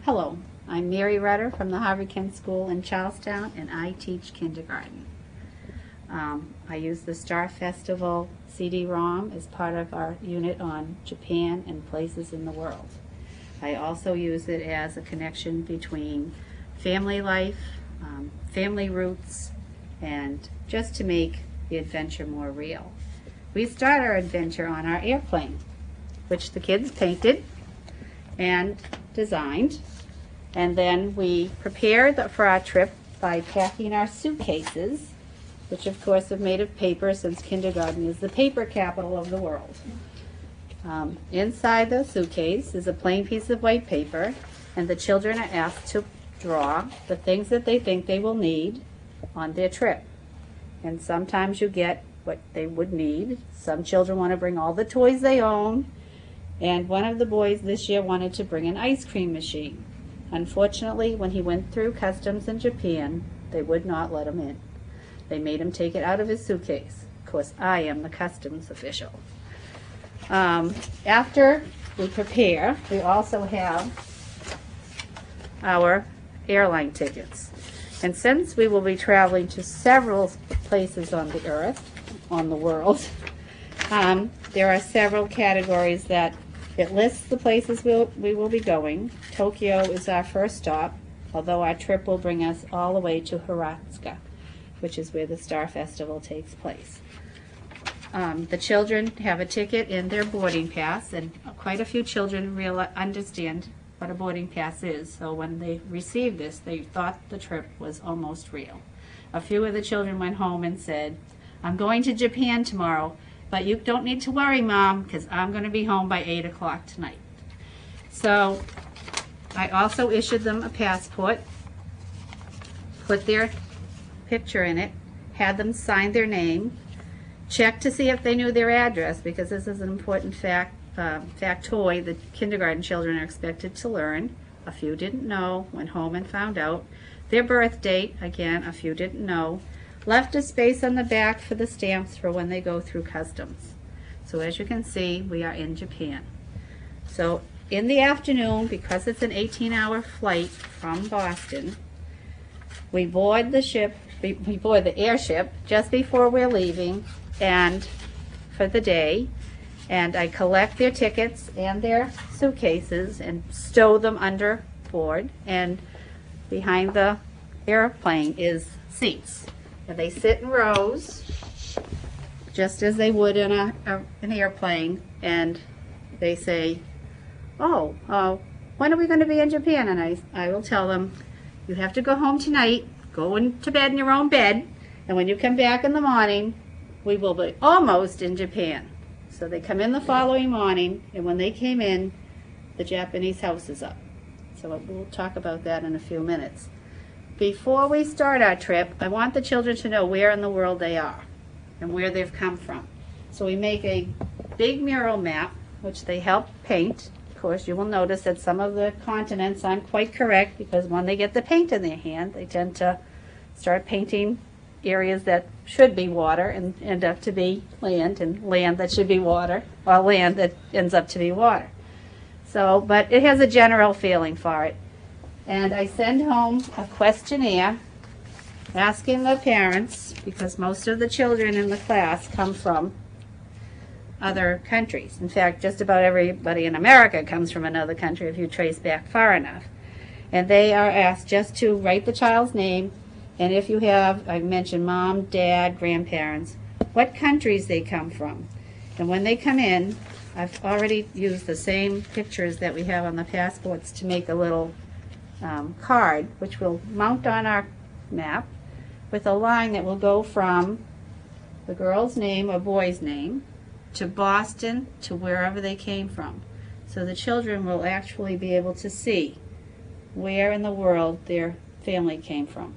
Hello, I'm Mary Rutter from the Harvard Kent School in Charlestown, and I teach kindergarten. I use the Star Festival CD-ROM as part of our unit on Japan and places in the world. I also use it as a connection between family life, family roots, and just to make the adventure more real. We start our adventure on our airplane, which the kids painted and designed, and then we prepare for our trip by packing our suitcases, which of course are made of paper since kindergarten is the paper capital of the world. Inside the suitcase is a plain piece of white paper, and the children are asked to draw the things that they think they will need on their trip. And sometimes you get what they would need. Some children want to bring all the toys they own, and one of the boys this year wanted to bring an ice cream machine. Unfortunately, when he went through customs in Japan, they would not let him in. They made him take it out of his suitcase. Of course, I am the customs official. After we prepare, we also have our airline tickets. And since we will be traveling to several places on the earth, on the world, there are several categories that it lists the places we will be going. Tokyo is our first stop, although our trip will bring us all the way to Hiratsuka, which is where the Star Festival takes place. The children have a ticket in their boarding pass, and quite a few children understand what a boarding pass is, so when they received this, they thought the trip was almost real. A few of the children went home and said, "I'm going to Japan tomorrow, but you don't need to worry, Mom, because I'm going to be home by 8 o'clock tonight." So I also issued them a passport, put their picture in it, had them sign their name, check to see if they knew their address, because this is an important factoid that kindergarten children are expected to learn. A few didn't know, went home and found out. Their birth date, again, a few didn't know. Left a space on the back for the stamps for when they go through customs. So as you can see, we are in Japan. So in the afternoon, because it's an 18-hour flight from Boston, we board the airship just before we're leaving and for the day, and I collect their tickets and their suitcases and stow them under board, and behind the airplane is seats. And they sit in rows, just as they would in an airplane, and they say, when are we going to be in Japan? And I will tell them, you have to go home tonight, go to bed in your own bed, and when you come back in the morning, we will be almost in Japan. So they come in the following morning, and when they came in, the Japanese house is up. So we'll talk about that in a few minutes. Before we start our trip, I want the children to know where in the world they are and where they've come from. So we make a big mural map, which they help paint. Of course, you will notice that some of the continents aren't quite correct, because when they get the paint in their hand, they tend to start painting areas that should be water and end up to be land, and land that should be water, or land that ends up to be water. So, but it has a general feeling for it. And I send home a questionnaire asking the parents, because most of the children in the class come from other countries. In fact, just about everybody in America comes from another country if you trace back far enough. And they are asked just to write the child's name, and if you have, I mentioned mom, dad, grandparents, what countries they come from. And when they come in, I've already used the same pictures that we have on the passports to make a little card, which we'll mount on our map with a line that will go from the girl's name or boy's name to Boston to wherever they came from. So the children will actually be able to see where in the world their family came from.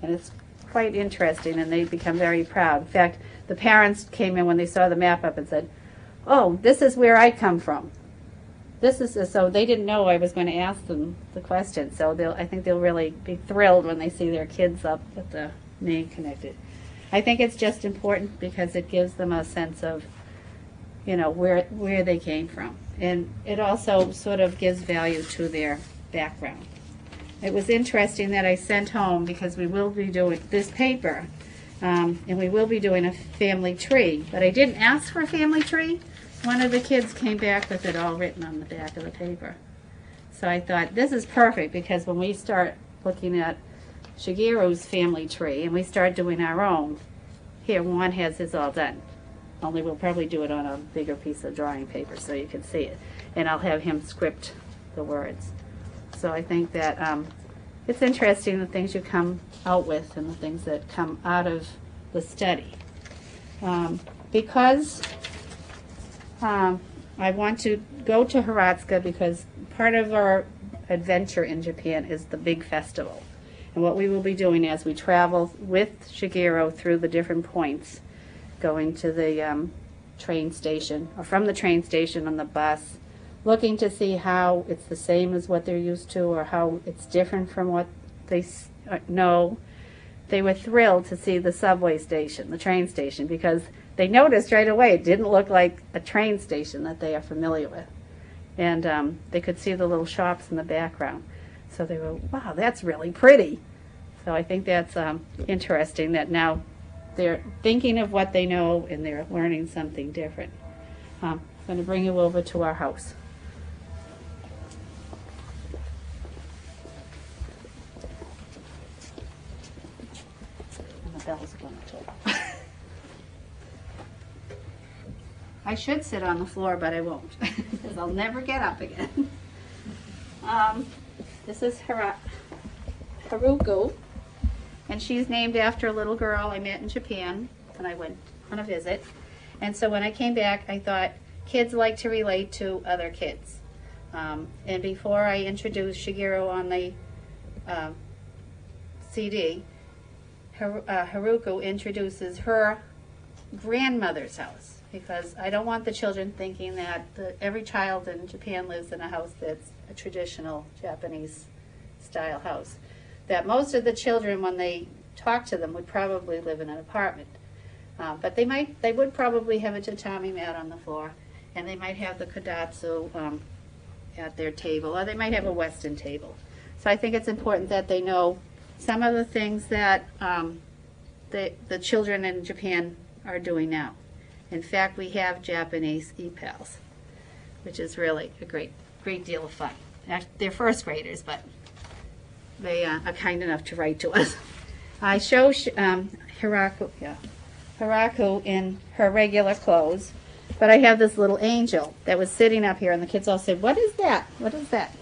And it's quite interesting, and they become very proud. In fact, the parents came in when they saw the map up and said, "Oh, this is where I come from." So they didn't know I was going to ask them the question. So I think they'll really be thrilled when they see their kids up with the name connected. I think it's just important because it gives them a sense of, where they came from. And it also sort of gives value to their background. It was interesting that I sent home, because we will be doing this paper, and we will be doing a family tree, but I didn't ask for a family tree. One of the kids came back with it all written on the back of the paper. So I thought, this is perfect, because when we start looking at Shigeru's family tree and we start doing our own, here Juan has his all done. Only we'll probably do it on a bigger piece of drawing paper so you can see it. And I'll have him script the words. So I think that it's interesting the things you come out with and the things that come out of the study. Because I want to go to Hiratsuka, because part of our adventure in Japan is the big festival. And what we will be doing as we travel with Shigeru through the different points, going to the train station, or from the train station on the bus, looking to see how it's the same as what they're used to or how it's different from what they know. They were thrilled to see the subway station, the train station, because they noticed right away it didn't look like a train station that they are familiar with. And they could see the little shops in the background. So they were, wow, that's really pretty. So I think that's interesting that now they're thinking of what they know and they're learning something different. I'm going to bring you over to our house. And the bell's going to toll. I should sit on the floor, but I won't, because I'll never get up again. This is Haruko, and she's named after a little girl I met in Japan when I went on a visit. And so when I came back, I thought kids like to relate to other kids. And before I introduced Shigeru on the CD, Haruko introduces her grandmother's house, because I don't want the children thinking that every child in Japan lives in a house that's a traditional Japanese style house. That most of the children, when they talk to them, would probably live in an apartment. But they would probably have a tatami mat on the floor, and they might have the kodatsu at their table, or they might have a Weston table. So I think it's important that they know some of the things that the children in Japan are doing now. In fact, we have Japanese e-pals, which is really a great deal of fun. They're first graders, but they are kind enough to write to us. I show Hirako in her regular clothes, but I have this little angel that was sitting up here, and the kids all said, "What is that? What is that?"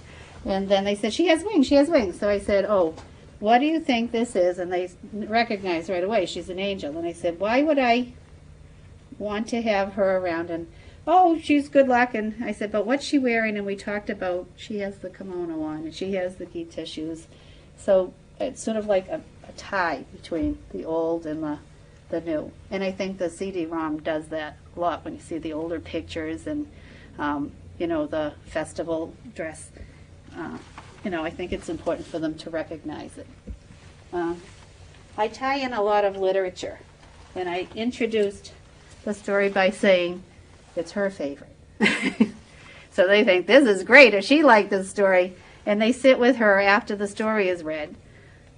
And then they said, "She has wings, she has wings." So I said, "Oh, what do you think this is?" And they recognized right away, she's an angel. And I said, "Why would I want to have her around?" And, "Oh, she's good luck." And I said, "But what's she wearing?" And we talked about, she has the kimono on, and she has the gita shoes. So it's sort of like a tie between the old and the new. And I think the CD-ROM does that a lot when you see the older pictures and, the festival dress. I think it's important for them to recognize it. I tie in a lot of literature, and I introduced the story by saying it's her favorite. So they think, this is great, if she liked this story. And they sit with her after the story is read,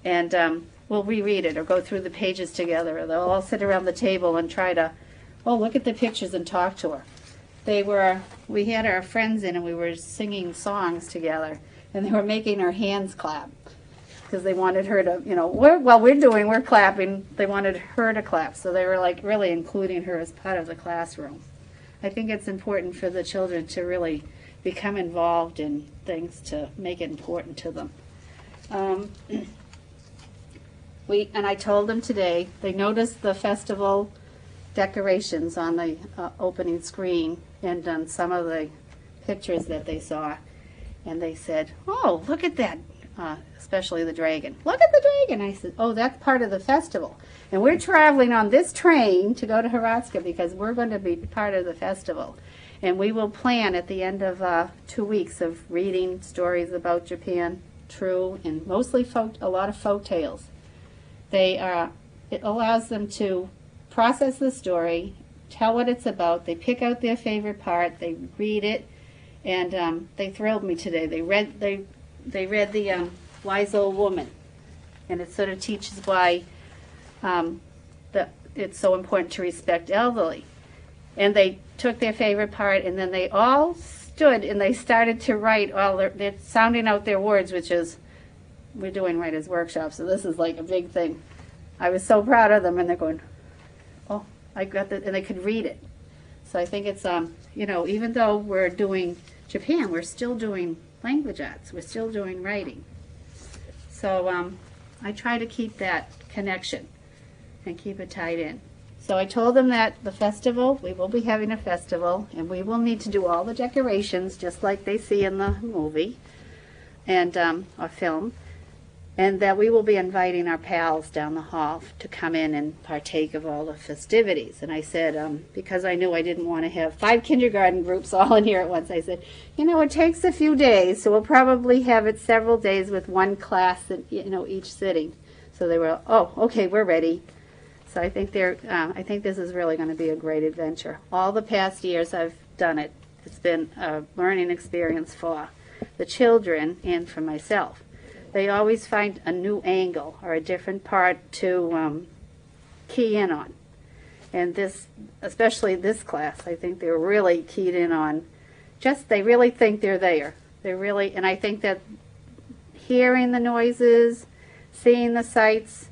and we'll reread it or go through the pages together. Or they'll all sit around the table and try to, look at the pictures and talk to her. We had our friends in, and we were singing songs together, and they were making our hands clap, because they wanted her to, we're clapping, they wanted her to clap. So they were like really including her as part of the classroom. I think it's important for the children to really become involved in things to make it important to them. And I told them today, they noticed the festival decorations on the opening screen and on some of the pictures that they saw. And they said, "Oh, look at that," especially the dragon. "Look at the dragon." I said, "Oh, that's part of the festival. And we're traveling on this train to go to Hiratsuka because we're going to be part of the festival. And we will plan at the end of 2 weeks of reading stories about Japan, true, and mostly a lot of folk tales. It allows them to process the story, tell what it's about. They pick out their favorite part, they read it, and they thrilled me today. They they read the Wise Old Woman, and it sort of teaches why it's so important to respect elderly. And they took their favorite part, and then they all stood and they started to write all they're sounding out their words, which is, we're doing writers' workshops, so this is like a big thing. I was so proud of them, and they're going, oh, I got that, and they could read it. So I think it's, even though we're doing Japan, we're still doing language arts. We're still doing writing. So I try to keep that connection and keep it tied in. So I told them that the festival, we will be having a festival, and we will need to do all the decorations just like they see in the movie and or film, and that we will be inviting our pals down the hall to come in and partake of all the festivities. And I said, because I knew I didn't want to have 5 kindergarten groups all in here at once, I said, it takes a few days, so we'll probably have it several days with one class in, each sitting. So they were, oh, okay, we're ready. So I think I think this is really going to be a great adventure. All the past years I've done it. It's been a learning experience for the children and for myself. They always find a new angle or a different part to key in on. And this, especially this class, I think they're really keyed in on. They really think they're there. And I think that hearing the noises, seeing the sights,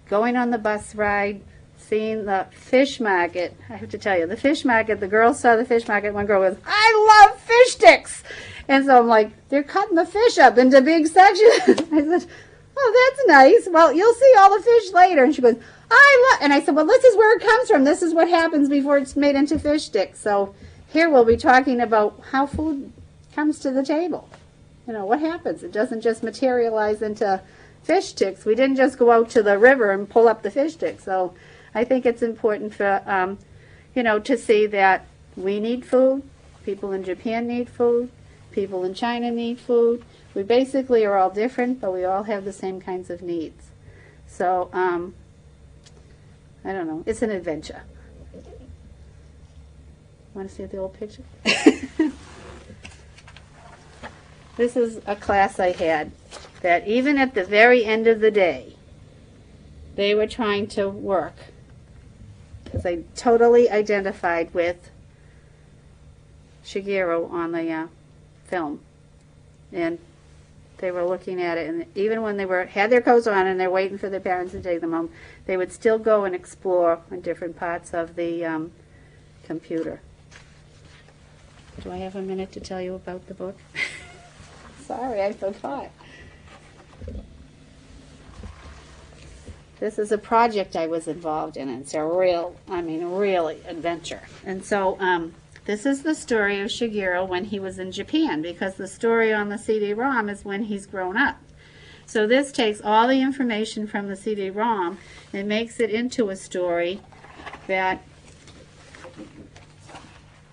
going on the bus ride, seeing the fish market. I have to tell you, the fish market, the girls saw the fish market. One girl was, I love fish sticks. And so I'm like, they're cutting the fish up into big sections. I said, oh, that's nice. Well, you'll see all the fish later. And she goes, and I said, well, this is where it comes from. This is what happens before it's made into fish sticks. So here we'll be talking about how food comes to the table. What happens? It doesn't just materialize into fish sticks. We didn't just go out to the river and pull up the fish sticks. So I think it's important for, to see that we need food. People in Japan need food. People in China need food. We basically are all different, but we all have the same kinds of needs. So, I don't know. It's an adventure. Want to see the old picture? This is a class I had that even at the very end of the day, they were trying to work, because I totally identified with Shigeru on the film, and they were looking at it, and even when they had their coats on and they're waiting for their parents to take them home, they would still go and explore on different parts of the computer. Do I have a minute to tell you about the book? Sorry, I forgot. This is a project I was involved in. It's a really adventure. And so this is the story of Shigeru when he was in Japan, because the story on the CD-ROM is when he's grown up. So this takes all the information from the CD-ROM and makes it into a story that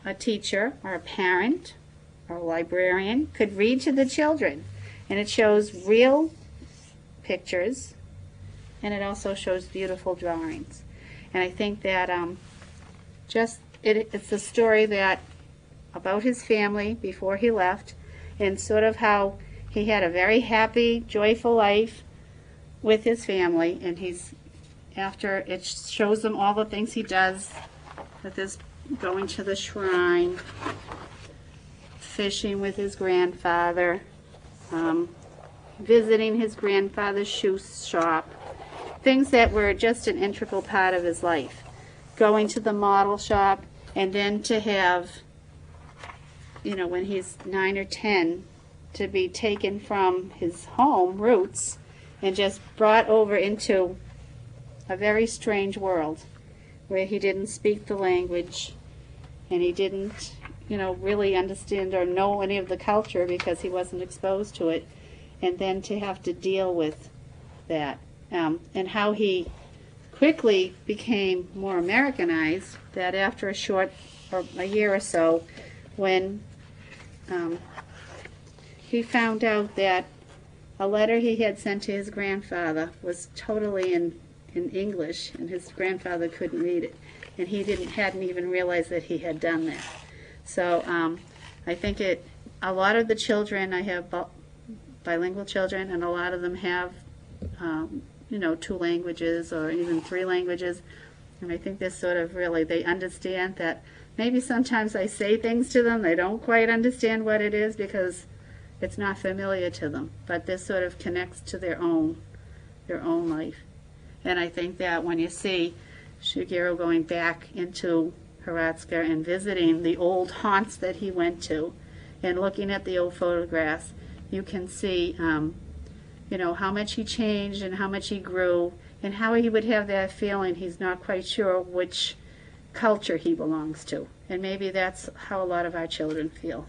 a teacher or a parent or a librarian could read to the children. And it shows real pictures, and it also shows beautiful drawings. And I think that it's a story about his family before he left, and sort of how he had a very happy, joyful life with his family, and after it shows them all the things he does with his going to the shrine, fishing with his grandfather, visiting his grandfather's shoe shop, things that were just an integral part of his life. Going to the model shop, and then to have, when he's 9 or 10, to be taken from his home roots and just brought over into a very strange world where he didn't speak the language and he didn't really understand or know any of the culture because he wasn't exposed to it, and then to have to deal with that, and how he quickly became more Americanized, that after a year or so, when he found out that a letter he had sent to his grandfather was totally in English, and his grandfather couldn't read it, and he hadn't even realized that he had done that. So I think a lot of the children I have bilingual children, and a lot of them have, you know, 2 languages or even 3 languages. And I think this sort of really, they understand that maybe sometimes I say things to them, they don't quite understand what it is because it's not familiar to them. But this sort of connects to their own life. And I think that when you see Shigeru going back into Hiratsuka and visiting the old haunts that he went to and looking at the old photographs, you can see, you know, how much he changed and how much he grew and how he would have that feeling he's not quite sure which culture he belongs to. And maybe that's how a lot of our children feel.